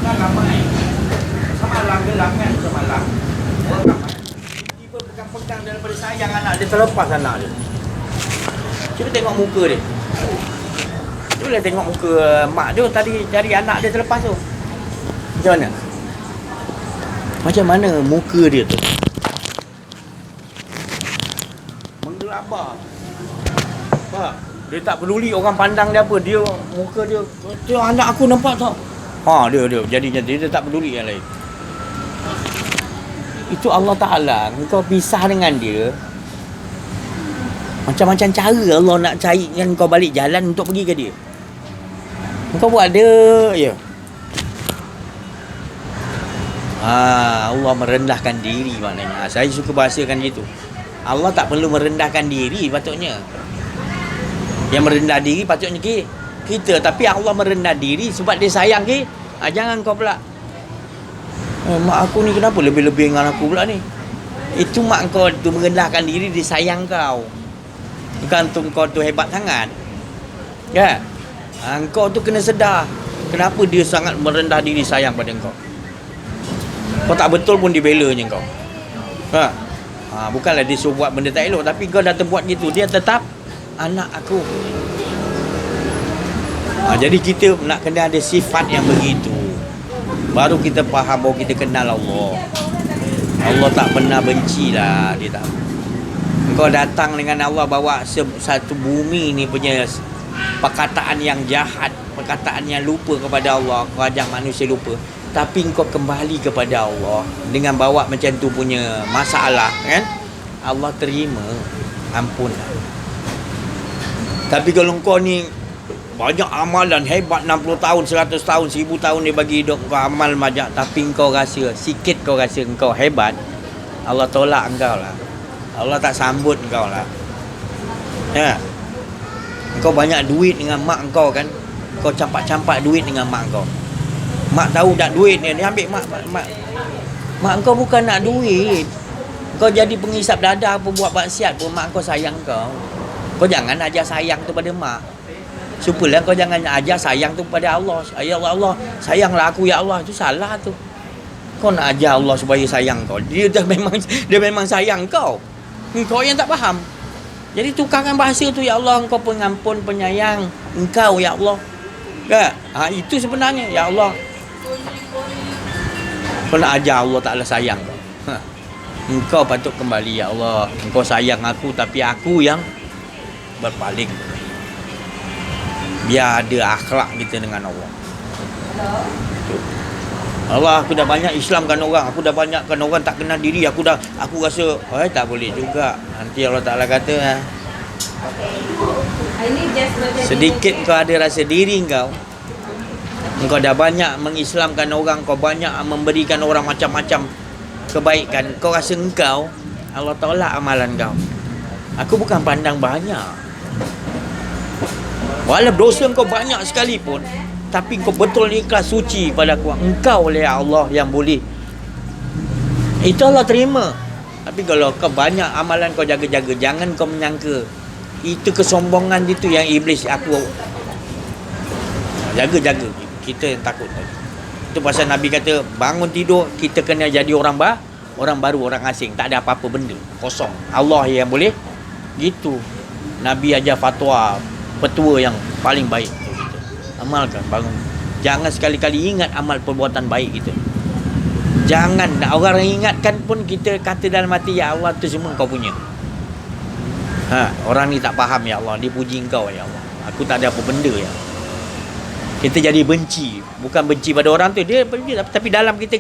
kan ramai. Semalam gelap kan, semalam. Orang ramai. Tiba pegang-pegang daripada sayang anak dia, terlepas anak dia. Cuba tengok muka dia. Cuba tengok muka mak dia tadi cari anak dia terlepas tu. Macam mana? Macam mana muka dia tu? Menggelabah. Faham? Dia tak peduli orang pandang dia apa. Dia muka dia, tengok anak aku nampak tak? Dia jadinya dia tak peduli yang lain. Itu Allah Ta'ala. Kau pisah dengan dia. Macam-macam cara Allah nak carikan kau balik jalan untuk pergi ke dia. Kau buat dia je. Allah merendahkan diri maknanya. Saya suka bahasakan gitu. Allah tak perlu merendahkan diri patutnya. Yang merendah diri patutnya kita. Tapi Allah merendah diri sebab dia sayang ke. Jangan kau pula. Mak aku ni kenapa lebih-lebih dengan aku pula ni? Itu mak kau tu merendahkan diri, dia sayang kau. Bukan tu kau tu hebat sangat. Ya. Kau tu kena sedar kenapa dia sangat merendah diri sayang pada kau. Kau tak betul pun dibelanya kau. Bukanlah dia suruh buat benda tak elok, tapi kau dah terbuat gitu, dia tetap anak aku. Jadi kita nak kena ada sifat yang begitu. Baru kita faham bahawa kita kenal Allah. Allah tak pernah benci lah. Dia tak. Kau datang dengan Allah bawa satu bumi ni punya perkataan yang jahat, perkataan yang lupa kepada Allah. Kau ajak manusia lupa. Tapi kau kembali kepada Allah dengan bawa macam tu punya masalah, kan? Allah terima, ampunlah. Tapi kalau kau ni banyak amalan hebat, 60 tahun, 100 tahun, 1000 tahun dia bagi hidup kau amal banyak, tapi kau rasa sikit, kau rasa kau hebat, Allah tolak engkau lah. Allah tak sambut engkau lah. Ya. Kau banyak duit dengan mak kau kan? Kau campak-campak duit dengan mak kau. Mak tahu tak duit ni, dia ambil mak kau bukan nak duit. Kau jadi pengisap dada apa buat maksiat pun mak kau sayang kau. Kau jangan ajar sayang tu pada mak. Supalah kau jangan ajar sayang tu pada Allah. Ya Allah, sayanglah aku ya Allah. Itu salah tu. Kau nak ajar Allah supaya sayang kau. Dia memang sayang kau. Kau yang tak faham. Jadi tukarkan bahasa tu, ya Allah engkau pengampun penyayang. Engkau ya Allah. Kan? Itu sebenarnya ya Allah. Kau nak ajar Allah Ta'ala sayang kau. Engkau patut kembali ya Allah. Engkau sayang aku tapi aku yang berpaling. Biar ada akhlak kita dengan Allah. Allah, aku dah banyak Islamkan orang, aku dah banyakkan orang tak kenal diri, aku rasa tak boleh juga. Nanti Allah Ta'ala kata sedikit kau ada rasa diri kau dah banyak mengislamkan orang, kau banyak memberikan orang macam-macam kebaikan, kau rasa engkau Allah tolak amalan kau. Aku bukan pandang banyak, walaupun dosa kau banyak sekalipun, tapi kau betul ikhlas suci pada aku. Engkau oleh Allah yang boleh. Itu Allah terima. Tapi kalau kau banyak amalan kau jaga-jaga, jangan kau menyangka itu kesombongan itu yang iblis aku jaga-jaga. Kita yang takut. Itu pasal Nabi kata bangun tidur kita kena jadi orang baru, orang asing, tak ada apa-apa benda, kosong. Allah yang boleh gitu. Nabi ajar fatwa, petua yang paling baik. Amalkan, bangun. Jangan sekali-kali ingat amal perbuatan baik kita. Jangan orang ingatkan pun kita kata dalam hati, ya Allah tu semua kau punya. Orang ni tak faham ya Allah, dia puji engkau ya Allah. Aku tak ada apa benda ya. Kita jadi benci, bukan benci pada orang tu, dia benci, tapi dalam kita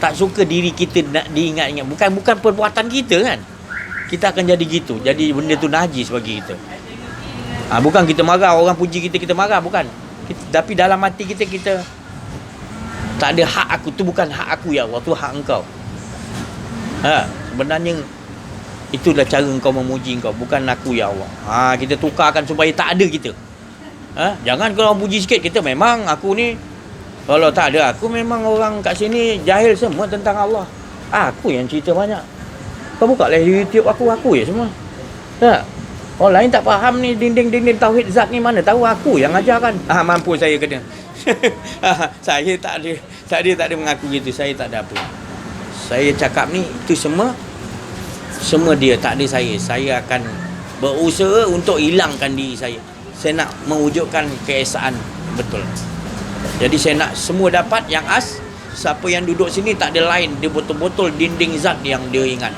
tak suka diri kita nak diingat-ingat. Bukan perbuatan kita kan. Kita akan jadi gitu. Jadi benda tu najis bagi kita. Bukan kita marah, orang puji kita marah, bukan. Tapi dalam hati kita tak ada hak aku, tu bukan hak aku ya Allah, tu hak engkau. Sebenarnya itulah cara engkau memuji engkau, bukan aku ya Allah. Kita tukarkan supaya tak ada kita. Jangan kalau orang puji sikit, kita memang aku ni, kalau tak ada aku memang orang kat sini jahil semua tentang Allah. Aku yang cerita banyak. Kau buka lah YouTube aku ya semua. Orang lain tak faham ni dinding-dinding tauhid zat ni, mana tahu aku yang ajarkan. Mampu saya kena. Saya tak ada mengaku gitu. Saya tak ada apa. Saya cakap ni itu semua dia, tak ada saya. Saya akan berusaha untuk hilangkan diri saya. Saya nak mewujudkan keesaan betul. Jadi saya nak semua dapat yang siapa yang duduk sini tak ada lain, dia betul-betul dinding zat yang dia ingat.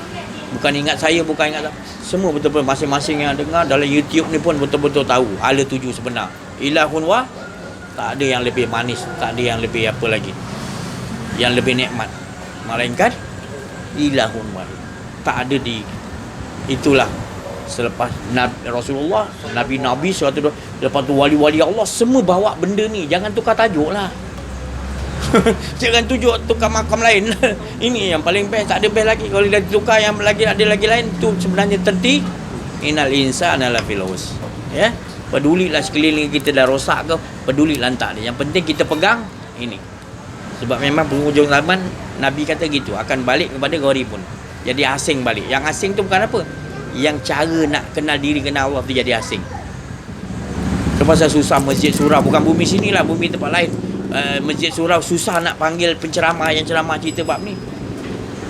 Bukan ingat saya, bukan ingat semua betul-betul masing-masing yang dengar dalam YouTube ni pun betul-betul tahu ala tuju sebenar. Ilahun wah, tak ada yang lebih manis, tak ada yang lebih apa lagi, yang lebih nikmat melainkan ilahun wah. Tak ada di itulah selepas Rasulullah, Nabi-Nabi suatu lepas tu wali-wali Allah semua bawa benda ni. Jangan tukar tajuk lah. Jangan tukar makam lain. Ini yang paling best. Tak ada best lagi. Kalau dah tukar yang lagi ada lagi lain tu sebenarnya terti. Innal insana lafil khusr. Ya. Pedulilah sekeliling kita dah rosak ke, pedulilah tak dia. Yang penting kita pegang ini. Sebab memang penghujung zaman Nabi kata gitu, akan balik kepada gharibun. Jadi asing balik. Yang asing tu bukan apa? Yang cara nak kenal diri, kenal Allah tu jadi asing. Sebab susah masjid surau, bukan bumi sini lah, bumi tempat lain. Masjid surau susah nak panggil penceramah yang ceramah cerita bab ni.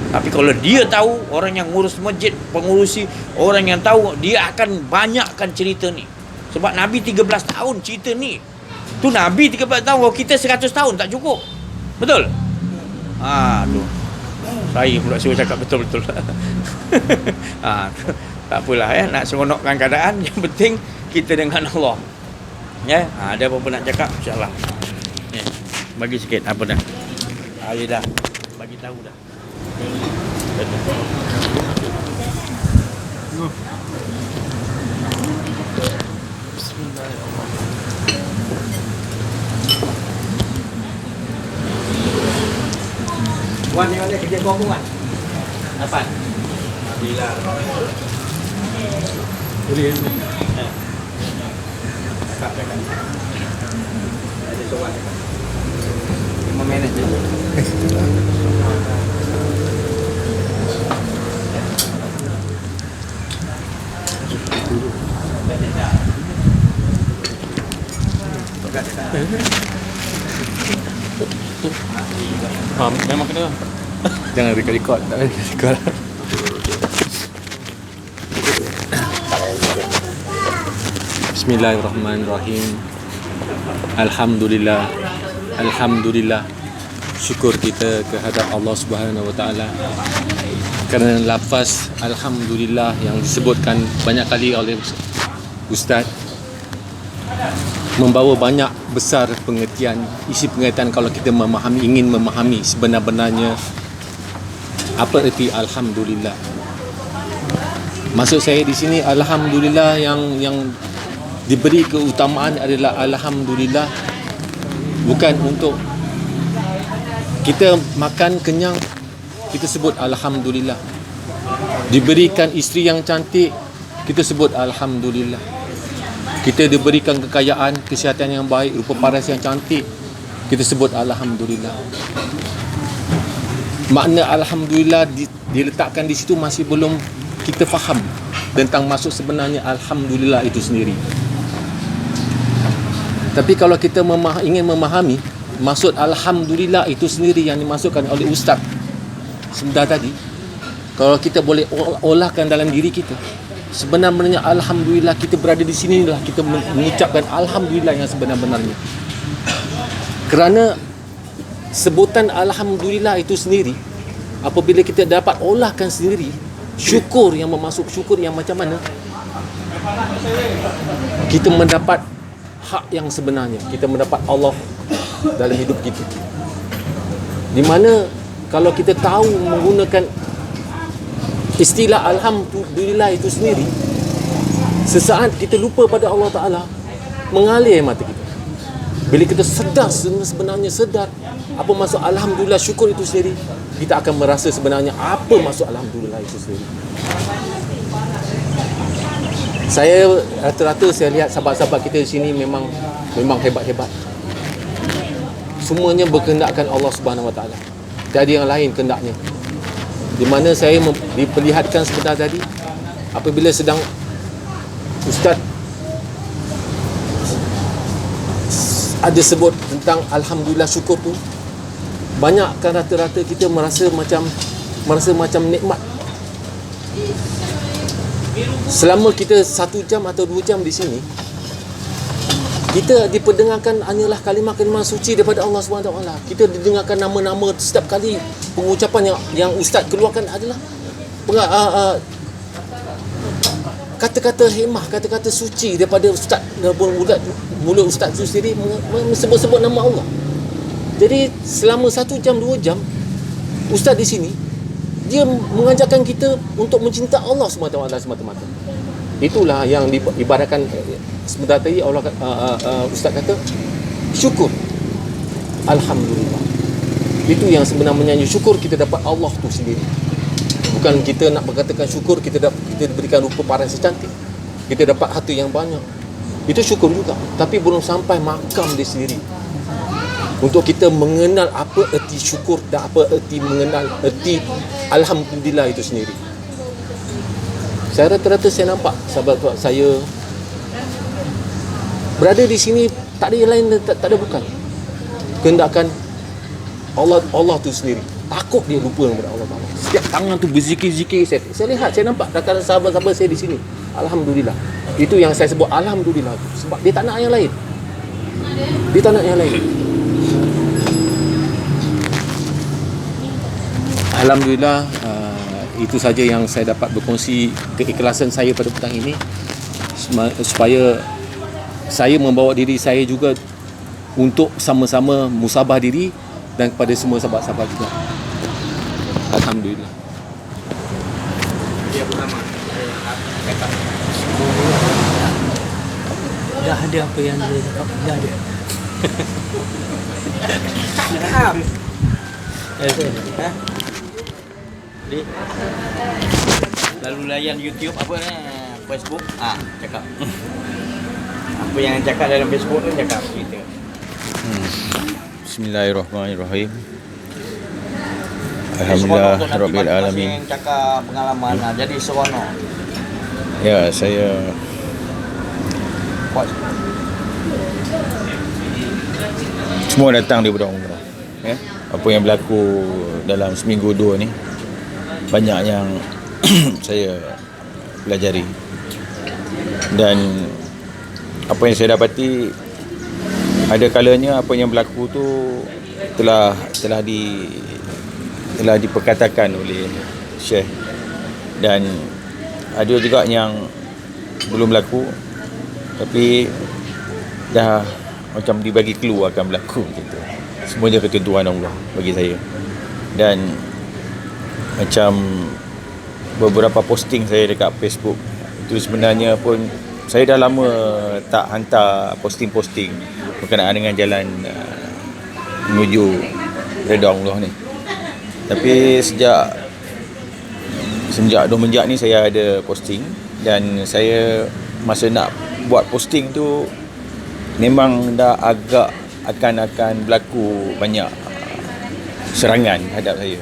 Tapi kalau dia tahu, orang yang ngurus masjid, pengurusi, orang yang tahu, dia akan banyakkan cerita ni. Sebab Nabi 13 tahun cerita ni. Tu Nabi 13 tahun, kalau kita 100 tahun tak cukup. Betul? Tu. Saya pula suruh cakap betul-betul. Tak apalah ya, nak seronokkan keadaan. Yang penting kita dengan Allah. Ya, ada apa-apa nak cakap insya-Allah. Ya, bagi sikit apa dah. Saya dah bagi tahu dah. Wan ni mana kerja kau pun Wan? Dapat? Alhamdulillah. Boleh. Cakap. Ada soalan. 5 minit je. Memang kena. Jangan record. Tak boleh record. Bismillahirrahmanirrahim. Alhamdulillah. Alhamdulillah. Syukur kita kehadap Allah Subhanahu Wa Taala. Kerana lafaz alhamdulillah yang disebutkan banyak kali oleh ustaz membawa banyak besar pengertian, isi pengertian kalau kita ingin memahami sebenar-benarnya apa erti alhamdulillah. Maksud saya di sini alhamdulillah yang diberi keutamaan adalah alhamdulillah bukan untuk kita makan kenyang kita sebut alhamdulillah, diberikan isteri yang cantik kita sebut alhamdulillah, kita diberikan kekayaan, kesihatan yang baik, rupa paras yang cantik, kita sebut alhamdulillah. Makna alhamdulillah diletakkan di situ masih belum kita faham tentang maksud sebenarnya alhamdulillah itu sendiri. Tapi kalau kita ingin memahami maksud alhamdulillah itu sendiri yang dimasukkan oleh ustaz sebentar tadi, kalau kita boleh olahkan dalam diri kita, sebenarnya alhamdulillah kita berada di sinilah kita mengucapkan alhamdulillah yang sebenar-benarnya. Kerana sebutan alhamdulillah itu sendiri, apabila kita dapat olahkan sendiri, syukur yang bermaksud syukur yang macam mana, kita mendapat hak yang sebenarnya, kita mendapat Allah dalam hidup kita. Di mana kalau kita tahu menggunakan istilah alhamdulillah itu sendiri, sesaat kita lupa pada Allah Ta'ala, mengalir mata kita. Bila kita sedar, sebenarnya sedar apa maksud alhamdulillah syukur itu sendiri, kita akan merasa sebenarnya apa maksud alhamdulillah itu sendiri. Saya rata-rata saya lihat sahabat-sahabat kita di sini memang hebat-hebat. Semuanya berkehendakkan Allah Subhanahu Wa Taala. Tiada yang lain kehendaknya. Di mana saya diperlihatkan sebentar tadi, apabila sedang ustaz ada sebut tentang alhamdulillah, syukur tu, banyak kan rata-rata kita merasa macam nikmat. Selama kita 1 jam atau 2 jam di sini, kita diperdengarkan hanyalah kalimah-kalimah suci daripada Allah SWT. Kita didengarkan nama-nama setiap kali pengucapan yang ustaz keluarkan adalah kata-kata hikmah, kata-kata suci daripada ustaz, mulut ustaz itu sendiri sebut-sebut nama Allah. Jadi selama 1 jam 2 jam ustaz di sini, dia mengajarkan kita untuk mencinta Allah SWT semata-mata. Itulah yang diibaratkan sebentar tadi Allah ustaz kata syukur, alhamdulillah. Itu yang sebenarnya syukur, kita dapat Allah tu sendiri. Bukan kita nak berkatakan syukur kita diberikan rupa paras secantik, kita dapat harta yang banyak, itu syukur juga. Tapi belum sampai makam dia sendiri untuk kita mengenal apa erti syukur dan apa erti mengenal erti alhamdulillah itu sendiri. Saya rata-rata saya nampak sahabat saya berada di sini, tak ada yang lain, tak ada bukan kehendakan Allah tu sendiri. Takut dia lupa kepada Allah Taala. Setiap tangan tu berzikir-zikir. Saya lihat, saya nampak rakan sahabat-sahabat saya di sini. Alhamdulillah. Itu yang saya sebut alhamdulillah tu. Sebab dia tak nak yang lain. Dia tak nak yang lain. Alhamdulillah, itu saja yang saya dapat berkongsi keikhlasan saya pada petang ini, supaya saya membawa diri saya juga untuk sama-sama musabah diri dan kepada semua sahabat-sahabat juga. Alhamdulillah. Dia pertama Dah ada apa yang dia cakap. Dah ada. Jadi, lalu layan YouTube apa ni, Facebook, cakap. Apa yang cakap dalam Facebook tu cakap kita. Bismillahirrahmanirrahim. Alhamdulillah Rabbil Alamin. Yang cakap pengalaman, jadi seronok. Ya, saya semua datang daripada umrah. Ya. Apa yang berlaku dalam seminggu 2 ni banyak yang saya pelajari. Dan apa yang saya dapati, ada kalanya apa yang berlaku tu telah diperkatakan oleh Syekh, dan ada juga yang belum berlaku tapi dah macam dibagi clue akan berlaku gitu. Semuanya ketentuan Allah bagi saya. Dan macam beberapa posting saya dekat Facebook itu sebenarnya pun saya dah lama tak hantar posting-posting berkenaan dengan jalan menuju redha Allah ni. Tapi sejak 2 ni saya ada posting, dan saya masa nak buat posting tu memang dah agak akan berlaku banyak serangan hadap saya.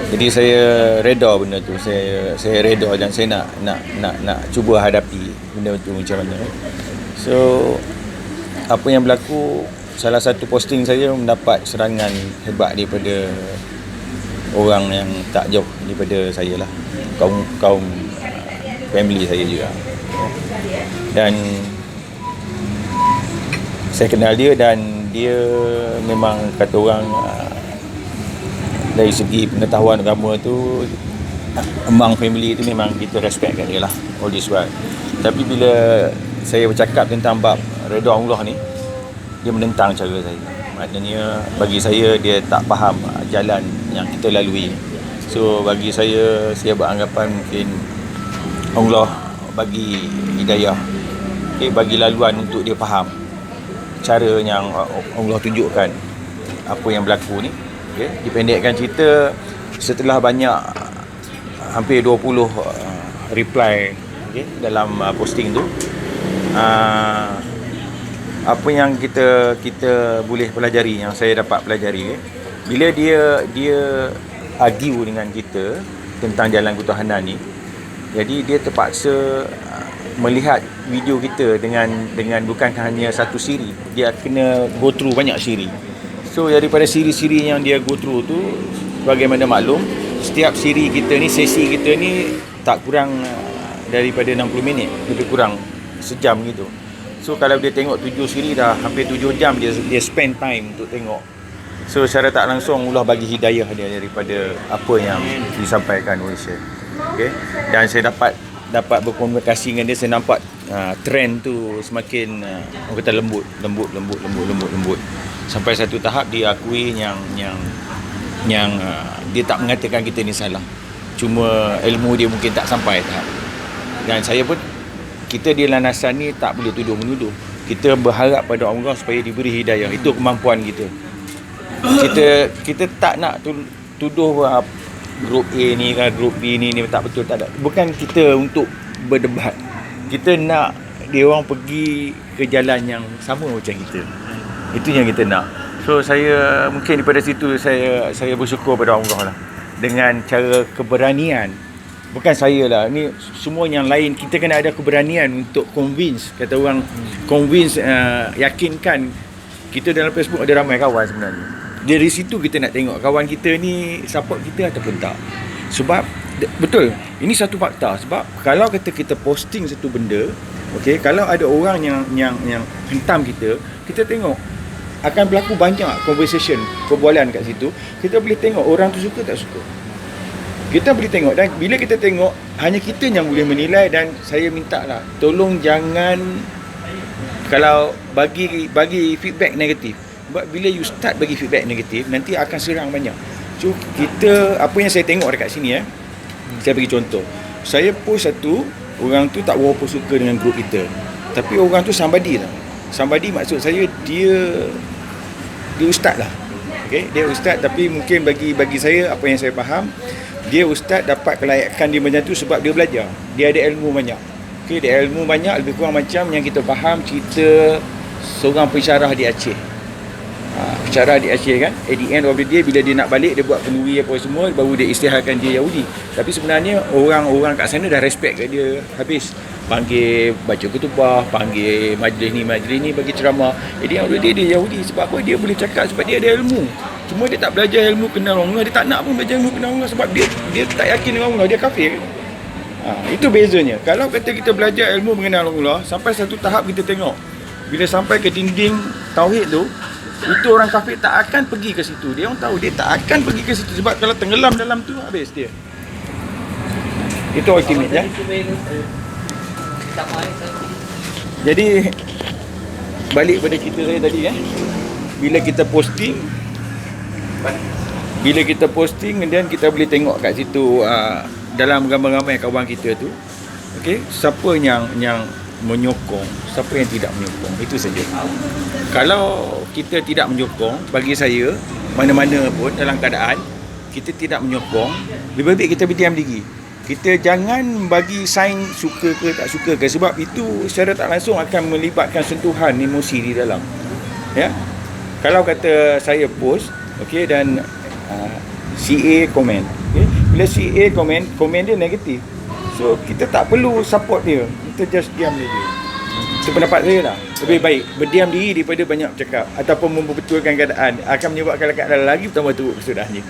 Jadi saya reda benda tu, saya reda dan saya nak cuba hadapi benda tu macam mana. So apa yang berlaku, salah satu posting saya mendapat serangan hebat daripada orang yang tak jauh daripada saya lah, kaum family saya juga. Dan saya kenal dia, dan dia memang kata orang dari segi pengetahuan agama tu, among family tu memang kita respect kat dia lah, all this while. Tapi bila saya bercakap tentang bab redha Allah ni, dia menentang cara saya. Maknanya bagi saya dia tak faham jalan yang kita lalui. So bagi saya beranggapan mungkin Allah bagi hidayah, bagi laluan untuk dia faham cara yang Allah tunjukkan apa yang berlaku ni. Dipendekkan cerita, setelah banyak hampir 20 reply dalam posting tu, apa yang kita boleh pelajari, yang saya dapat pelajari, bila dia argue dengan kita tentang jalan ketuhanan ni, jadi dia terpaksa melihat video kita dengan bukan hanya satu siri, dia kena go through banyak siri. So daripada siri-siri yang dia go through tu, bagaimana maklum, setiap siri kita ni, sesi kita ni tak kurang daripada 60 minit, lebih kurang sejam gitu. So kalau dia tengok 7 siri dah hampir 7 jam dia spend time untuk tengok. So secara tak langsung Allah bagi hidayah dia daripada apa yang disampaikan oleh Syekh. Okay? Dan saya dapat berkomunikasi dengan dia, saya nampak trend tu semakin orang kata lembut. Sampai satu tahap dia akui yang dia tak mengatakan kita ni salah. Cuma ilmu dia mungkin tak sampai tahap. Dan saya pun, kita di landasan ni tak boleh tuduh-menuduh. Kita berharap pada Allah supaya diberi hidayah. Itu kemampuan kita. Kita tak nak tuduh grup A ni kan, grup B ni tak betul, tak ada. Bukan kita untuk berdebat. Kita nak dia orang pergi ke jalan yang sama macam kita. Itu yang kita nak. So saya mungkin daripada situ saya bersyukur pada Allah lah. Dengan cara keberanian. Bukan saya lah, ni semua yang lain, kita kena ada keberanian untuk convince, kata orang convince, yakinkan. Kita dalam Facebook ada ramai kawan sebenarnya. Dari situ kita nak tengok kawan kita ni support kita ataupun tak. Sebab betul, ini satu fakta. Sebab kalau kata kita posting satu benda, okey, kalau ada orang yang hentam kita tengok akan berlaku banyak conversation, perbualan kat situ. Kita boleh tengok orang tu suka tak suka. Kita boleh tengok, dan bila kita tengok, hanya kita yang boleh menilai. Dan saya minta lah, tolong jangan kalau bagi feedback negatif. Sebab bila you start bagi feedback negatif, nanti akan serang banyak. So kita, apa yang saya tengok dekat sini saya bagi contoh. Saya post satu, orang tu tak berapa suka dengan grup kita. Tapi orang tu somebody lah. Somebody maksud saya dia ustaz lah. Okay? Dia ustaz, tapi mungkin bagi saya, apa yang saya faham, dia ustaz dapat kelayakan dia macam tu sebab dia belajar. Dia ada ilmu banyak. Okay? Dia ilmu banyak, lebih kurang macam yang kita faham cerita seorang pensyarah di Aceh. Pensyarah di Aceh kan, at the end of the day, bila dia nak balik, dia buat kenduri apa semua, baru dia isytiharkan dia Yahudi. Tapi sebenarnya orang-orang kat sana dah respect kat dia habis. Panggil baca kutubah, panggil majlis ni bagi ceramah. Jadi yang dia Yahudi. Sebab apa? Dia boleh cakap sebab dia ada ilmu. Cuma dia tak belajar ilmu kenal Allah. Dia tak nak pun belajar ilmu kenal Allah sebab dia tak yakin dengan Allah. Dia kafir. Itu bezanya. Kalau kata kita belajar ilmu mengenal Allah, sampai satu tahap kita tengok, bila sampai ke dinding tauhid tu, itu orang kafir tak akan pergi ke situ. Dia orang tahu dia tak akan pergi ke situ sebab kalau tenggelam dalam tu habis dia. Itu ultimate ya. Jadi balik pada cerita saya tadi bila kita posting dan kita boleh tengok kat situ dalam ramai-ramai kawan kita tu, okey, siapa yang menyokong, siapa yang tidak menyokong, itu saja. Kalau kita tidak menyokong, bagi saya mana-mana pun dalam keadaan kita tidak menyokong, lebih baik kita berdiam diri. Kita jangan bagi sign suka ke tak suka ke, sebab itu secara tak langsung akan melibatkan sentuhan emosi di dalam. Ya. Kalau kata saya post, okey, dan CA komen, okey. Bila CA komen dia negatif. So kita tak perlu support dia. Kita just diam dia. Itu pendapat saya lah. Lebih baik berdiam diri daripada banyak bercakap ataupun membetulkan keadaan, akan menyebabkan keadaan lagi bertambah teruk kesudahnya.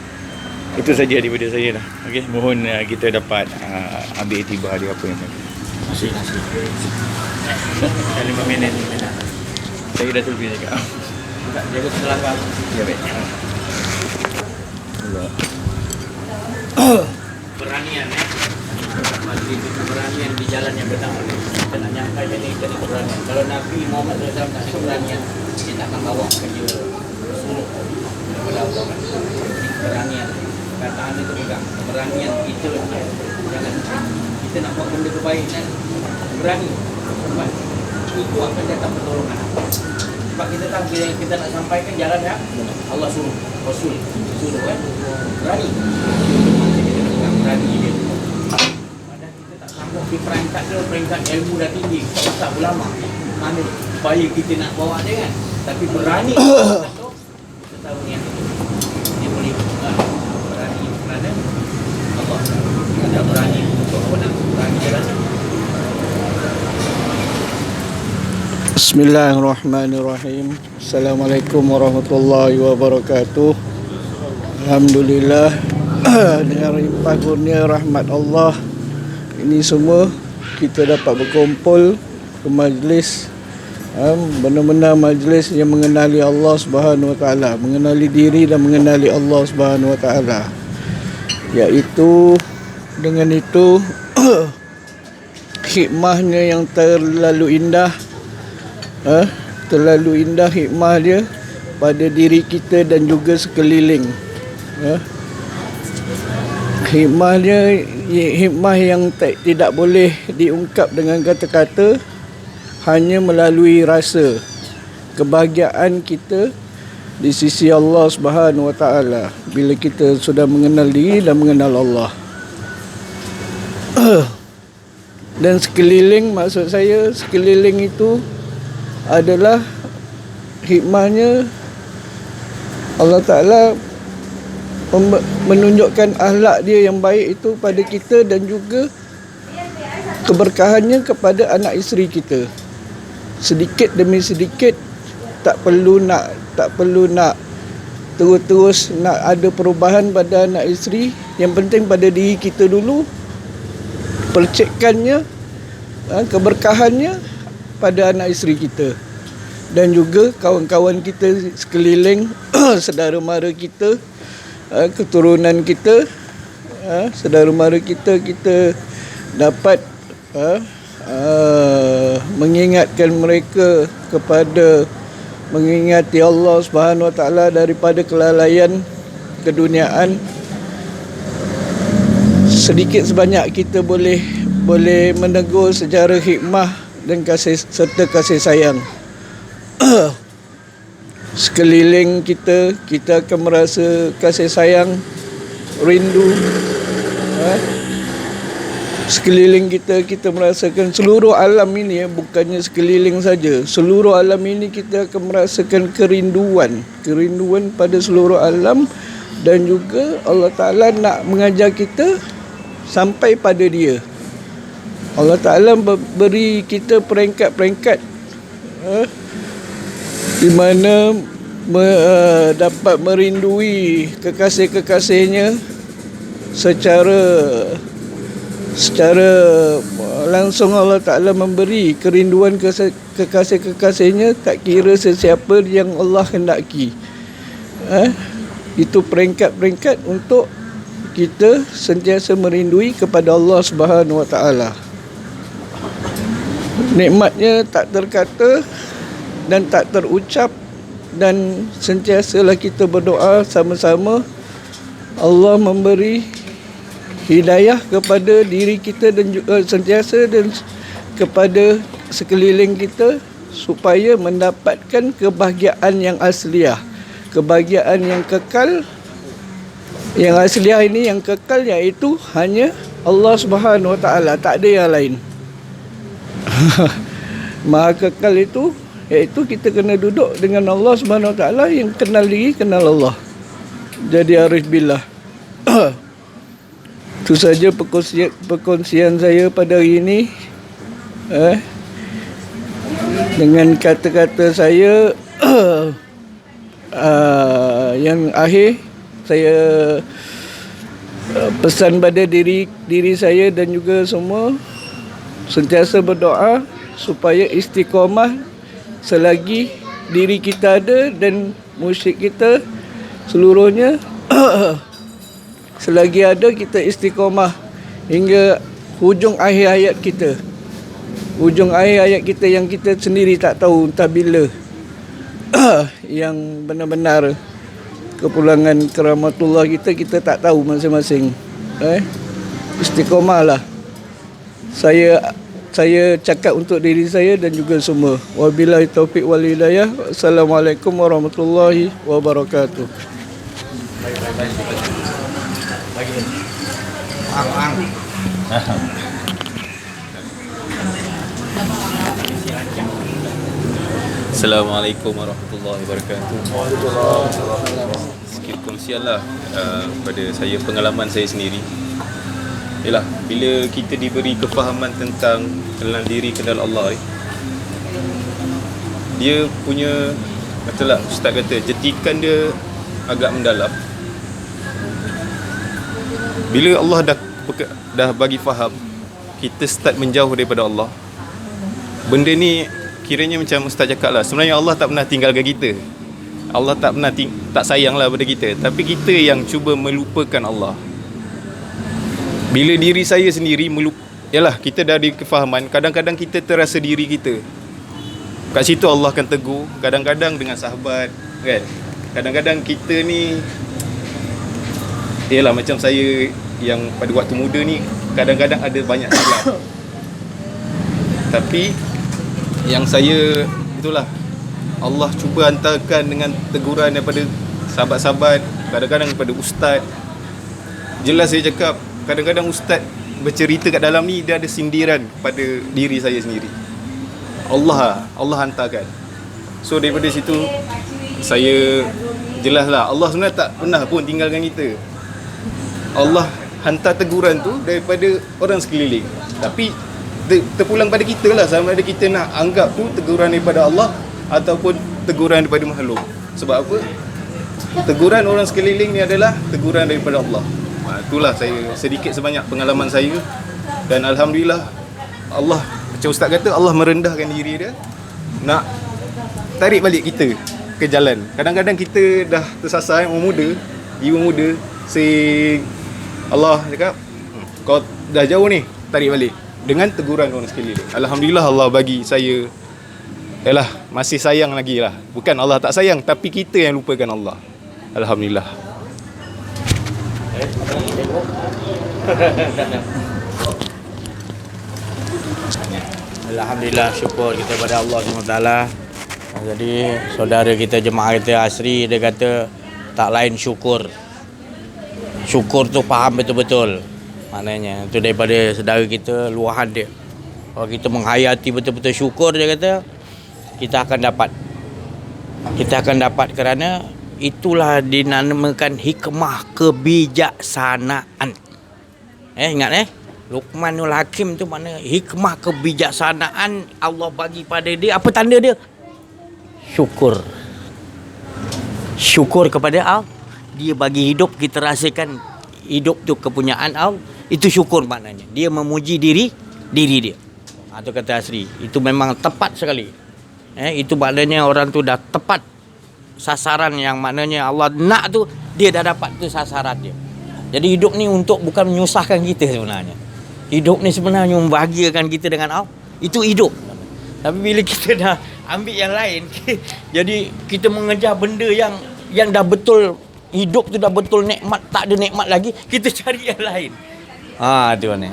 Itu saja daripada saya lah. Okey, mohon kita dapat ambil iktibar dia apa yang saya. Dah 5 minit. Saya dah terlebih cakap. Jaga kesalahan. Ya, baik. Beranian keberanian di jalan yang benar. Kita nak nyangka jadi keberanian. Kalau Nabi Muhammad SAW tak ada keberanian, dia tak akan bawa kerja Rasulullah kepada Allah. Keberanian, kataan itu pegang. Keberanian kita jangan kita nak buat benda kebaikan, berani. Sebab itu akan datang pertolongan. Sebab kita tahu bila kita nak sampaikan jalan yang Allah suruh, Rasul suruh kan, berani. Kita pegang berani dia. Peringkat ilmu dah tinggi, kita tak ulama mana supaya kita nak bawa dia kan, tapi berani kita tahu ni dia boleh berani kerana Allah ada berani untuk apa nak berani jalan Bismillahirrahmanirrahim. Assalamualaikum warahmatullahi wabarakatuh. Alhamdulillah dengan limpah kurnia rahmat Allah ini semua kita dapat berkumpul ke majlis, benar-benar majlis yang mengenali Allah Subhanahu Wa Taala, mengenali diri dan mengenali Allah Subhanahu Wa Taala. Iaitu dengan itu hikmahnya yang terlalu indah, terlalu indah hikmah dia pada diri kita dan juga sekeliling. Hikmahnya hikmah yang tidak boleh diungkap dengan kata-kata, hanya melalui rasa kebahagiaan kita di sisi Allah Subhanahu Wa Taala bila kita sudah mengenal diri dan mengenal Allah. Dan sekeliling, maksud saya sekeliling itu adalah hikmahnya Allah Ta'ala menunjukkan akhlak dia yang baik itu pada kita dan juga keberkahannya kepada anak isteri kita. Sedikit demi sedikit, tak perlu nak terus nak ada perubahan pada anak isteri. Yang penting pada diri kita dulu, percikkannya, keberkahannya pada anak isteri kita dan juga kawan-kawan kita sekeliling, saudara mara kita, keturunan kita, saudara mara kita dapat mengingatkan mereka kepada mengingati Allah Subhanahu Wa Taala daripada kelalaian keduniaan. Sedikit sebanyak kita boleh menegur secara hikmah dan kasih serta kasih sayang. Sekeliling kita akan merasa kasih sayang, rindu. Sekeliling kita merasakan seluruh alam ini, bukannya sekeliling saja. Seluruh alam ini kita akan merasakan kerinduan pada seluruh alam, dan juga Allah Ta'ala nak mengajar kita sampai pada dia. Allah Ta'ala beri kita peringkat-peringkat di mana dapat merindui kekasih-kekasihnya secara langsung. Allah Ta'ala memberi kerinduan kekasih-kekasihnya, tak kira sesiapa yang Allah hendaki. Itu peringkat-peringkat untuk kita sentiasa merindui kepada Allah Subhanahu Wa Ta'ala. Nikmatnya tak terkata dan tak terucap, dan sentiasalah kita berdoa sama-sama Allah memberi hidayah kepada diri kita dan juga sentiasa dan kepada sekeliling kita supaya mendapatkan kebahagiaan yang asliah, kebahagiaan yang kekal. Yang asliah ini yang kekal iaitu hanya Allah Subhanahu Wa Ta'ala, tak ada yang lain. Maha kekal itu iaitu kita kena duduk dengan Allah Subhanahu Wa Ta'ala, yang kenal diri, kenal Allah, jadi arif billah. Itu saja perkongsian saya pada hari ini. Dengan kata-kata saya yang akhir, saya pesan pada diri saya dan juga semua sentiasa berdoa supaya istiqamah selagi diri kita ada dan musyrik kita seluruhnya selagi ada, kita istiqamah hingga hujung akhir hayat kita. Hujung akhir hayat kita yang kita sendiri tak tahu entah bila yang benar-benar kepulangan keramatullah kita tak tahu masing-masing. Istiqamahlah. Saya cakap untuk diri saya dan juga semua. Wabillahi taufiq wal hidayah. Assalamualaikum warahmatullahi wabarakatuh. Assalamualaikum warahmatullahi wabarakatuh. Sikit kongsian lah pada saya, pengalaman saya sendiri. Yalah, bila kita diberi kefahaman tentang kenal diri, kenal Allah, dia punya, katalah ustaz kata, jetikan dia agak mendalam. Bila Allah dah bagi faham, kita start menjauh daripada Allah. Benda ni kiranya macam ustaz cakap lah, sebenarnya Allah tak pernah tinggalkan kita. Allah tak pernah tak sayang lah pada kita, tapi kita yang cuba melupakan Allah. Bila diri saya sendiri yalah, kita dah ada kefahaman, kadang-kadang kita terasa diri kita. Kat situ Allah akan tegur, kadang-kadang dengan sahabat kan. Kadang-kadang kita ni, yalah macam saya yang pada waktu muda ni, kadang-kadang ada banyak silap. Tapi yang saya, itulah, Allah cuba hantarkan dengan teguran daripada sahabat-sahabat, kadang-kadang daripada ustaz. Jelas saya cakap, kadang-kadang ustaz bercerita kat dalam ni, dia ada sindiran pada diri saya sendiri. Allah hantarkan. So daripada situ, saya jelaslah, Allah sebenarnya tak pernah pun tinggalkan kita. Allah hantar teguran tu daripada orang sekeliling. Tapi terpulang pada kita lah, sama ada kita nak anggap tu teguran daripada Allah ataupun teguran daripada makhluk. Sebab apa? Teguran orang sekeliling ni adalah teguran daripada Allah. Itulah saya sedikit sebanyak pengalaman saya. Dan Alhamdulillah, Allah, macam ustaz kata, Allah merendahkan diri dia nak tarik balik kita ke jalan. Kadang-kadang kita dah tersasar, orang muda, jiwa muda, Allah cakap, kau dah jauh ni, tarik balik, dengan teguran orang sekeliling. Alhamdulillah, Allah bagi saya, yalah, masih sayang lagi lah. Bukan Allah tak sayang, tapi kita yang lupakan Allah. Alhamdulillah. Alhamdulillah, syukur kita pada Allah SWT. Jadi saudara kita, jemaah kita Asri, dia kata tak lain syukur. Syukur tu faham betul-betul. Maknanya itu daripada saudara kita, luahan dia. Kalau kita menghayati betul-betul syukur, dia kata kita akan dapat. Kita akan dapat kerana itulah dinamakan hikmah kebijaksanaan. Ingat Luqmanul Hakim tu mana hikmah kebijaksanaan Allah bagi pada dia. Apa tanda dia? Syukur. Syukur kepada Allah. Dia bagi hidup, kita rasakan hidup tu kepunyaan Allah. Itu syukur maknanya. Dia memuji diri dia. Itu kata Asri. Itu memang tepat sekali. Itu maknanya orang tu dah tepat sasaran yang maknanya Allah nak tu, dia dah dapat tu sasaran dia. Jadi hidup ni bukan menyusahkan kita sebenarnya. Hidup ni sebenarnya membahagiakan kita dengan Allah. Itu hidup. Tapi bila kita dah ambil yang lain, jadi kita mengejar benda yang dah betul, hidup tu dah betul nikmat, tak ada nikmat lagi, kita cari yang lain. Tu ni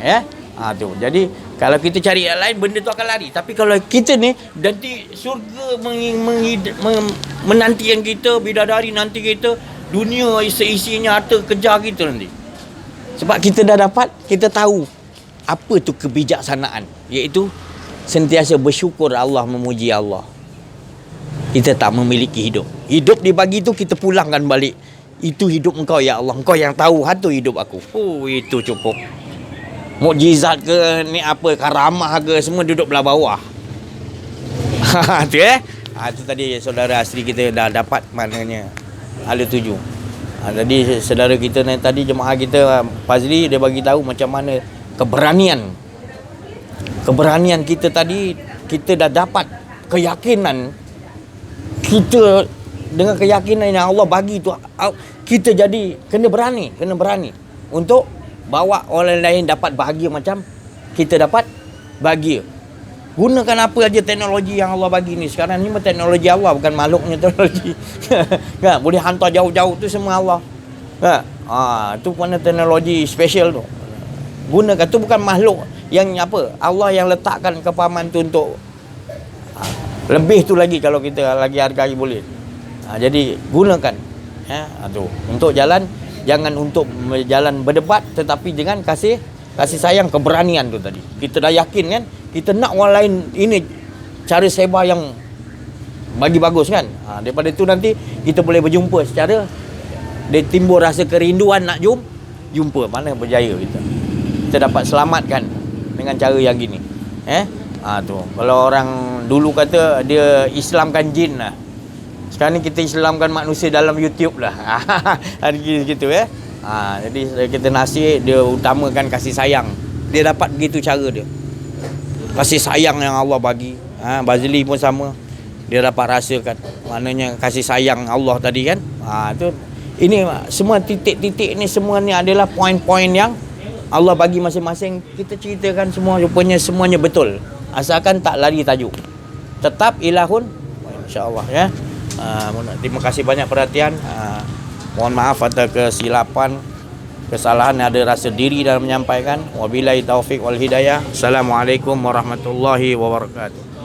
tu. Jadi kalau kita cari yang lain, benda tu akan lari. Tapi kalau kita ni nanti syurga menantikan kita, bidadari nanti kita, dunia seisinya harta kejar kita nanti. Sebab kita dah dapat, kita tahu apa tu kebijaksanaan, iaitu sentiasa bersyukur Allah, memuji Allah. Kita tak memiliki hidup. Hidup dibagi tu kita pulangkan balik. Itu hidup engkau ya Allah. Engkau yang tahu hatu hidup aku. Itu cukup. Mukjizat ke ni apa, karamah ke, semua duduk belah bawah. Tu tu tadi saudara Asri kita dah dapat maknanya ala tuju. Jadi saudara kita ni tadi, jemaah kita Fazli, dia bagi tahu macam mana keberanian kita tadi. Kita dah dapat keyakinan. Kita dengan keyakinan yang Allah bagi tu, kita jadi kena berani untuk bawa orang lain dapat bahagia macam kita dapat bahagia. Gunakan apa aja teknologi yang Allah bagi ni. Sekarang ni teknologi Allah, bukan makhluknya teknologi. Kan, boleh hantar jauh-jauh tu semua Allah. Kan? Tu mana teknologi special tu. Gunakan, tu bukan makhluk yang apa, Allah yang letakkan kepahaman tu untuk lebih tu lagi kalau kita lagi hargai boleh. Jadi gunakan tu untuk jalan, jangan untuk jalan berdebat, tetapi dengan kasih sayang, keberanian tu tadi. Kita dah yakin kan, kita nak orang lain ini cara sebar yang bagi bagus kan. Daripada itu nanti kita boleh berjumpa secara, dia timbul rasa kerinduan nak jumpa, mana berjaya kita dapat selamatkan dengan cara yang gini. Tu. Kalau orang dulu kata dia Islamkan jin lah. Sekarang ni kita Islamkan manusia dalam YouTube lah. Hari gitu ya. Jadi kita nasihat dia utamakan kasih sayang. Dia dapat begitu cara dia. Kasih sayang yang Allah bagi. Bazli pun sama. Dia dapat rasakan. Maknanya kasih sayang Allah tadi kan. Tu ini semua titik-titik ni semua ni adalah poin-poin yang Allah bagi masing-masing. Kita ceritakan semua rupanya semuanya betul. Asalkan tak lari tajuk. Tetap ilahun insya-Allah ya. Terima kasih banyak perhatian. Mohon maaf atas kesilapan, kesalahan, ada rasa diri dalam menyampaikan. Wabillahi taufik wal hidayah. Assalamualaikum warahmatullahi wabarakatuh.